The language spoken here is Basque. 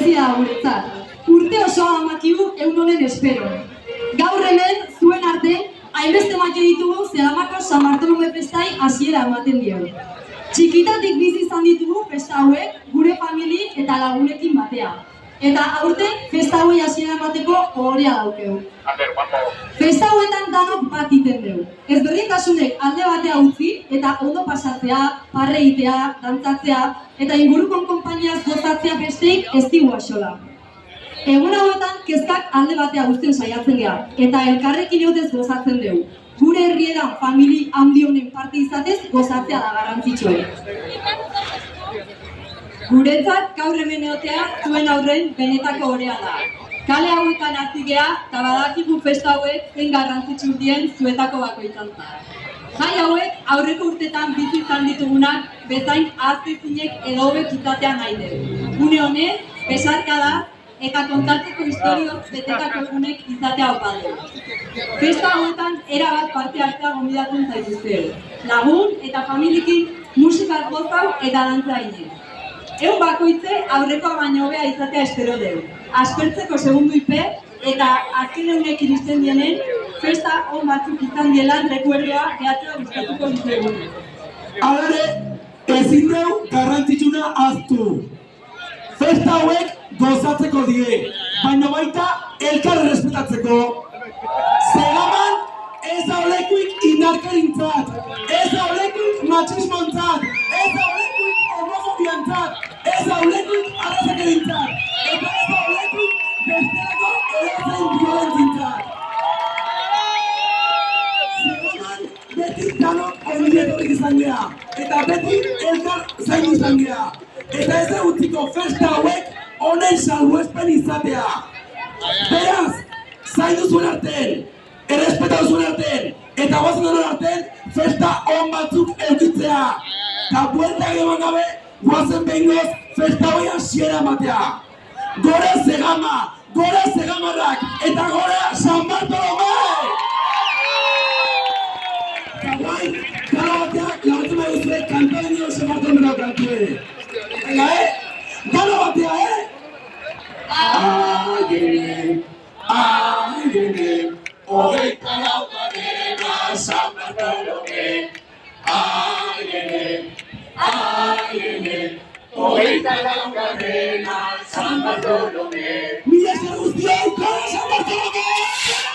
berezia da guretzat. Urte osoa amakigu egun honen espero. Gaur hemen, zuen arte, hainbeste make ditugu Zegamako San Bartolome festai hasiera ematen dio. Txikitatik bizi izan ditugu festa hauek gure famili eta lagunekin batea. Eta aurten festa hauei hasiera emateko ohorea daukegu. Festa hauetan danok bat iten dugu. Ezberdintasunek alde batea utzi eta ondo pasatzea, parre egitea, dantzatzea eta ingurukon konpainiaz gozatzea besteik ez digu axola. Egun hauetan kezkak alde batea uzten saiatzen gara eta elkarrekin eutez gozatzen dugu. Gure herrietan famili handi honen parte izatez gozatzea da garrantzitsua. Guretzat gaur hemen egotea zuen aurren benetako ohorea da. Kale hauetan hasi gea eta badakigu festa hauek zein garrantzitsu dien zuetako bakoitzantzat. Jai hauek aurreko urtetan bizi izan ditugunak bezain ahaztezinek edo hobek izatea nahi dugu. Gune honez, besarkada eta kontatzeko historioz betetako egunek izatea opa dugu. Festa hauetan erabat parte hartzea gonbidatzen zaituzte. Lagun eta familiekin musikaz gozau eta dantza egin. Egun bakoitze aurrekoa baino hobea izatea espero dugu. Aspertzeko segundu ipe eta azken egunek iristen dienen festa on batzuk izan dielan rekuerdoa gehatzea gustatuko ditugu. Alare, ezin dugu garrantzitsuna ahaztu. Festa hauek gozatzeko die, baina baita elkar errespetatzeko. Zegaman ez da olekuik indarkerintzat, ez da olekuik matxismontzat, ez da olekuik homofobiantzat, ez da olekuik arrazakerintzat, eta ez da olekuik bestelako edozein violentintzat. Zegaman beti danok ongietorik izan geha, eta beti elkar zain izan geha. Eta ez egutziko festa hauek honen salbuespen izatea. Beraz, zaindu zuen artean, errespetatu zuen artean, eta guazen honen artean, festa hon batzuk eukitzea. Eta bueltak eman gabe, guazen behingoz, festa hoi hasiera ematea. Gora Zegama, gora Zegamarrak, eta gora San Bartolome! Eta guai, gara bateak, lagutzen nahi duzue, kantoen nio San Bartolomero kantue. Venga, gana batea, Aiene, aiene, hogeita laugarrena San Bartolome. Aiene, aiene, hogeita laugarrena San Bartolome. Mila esker guztioi, gora San Bartolome!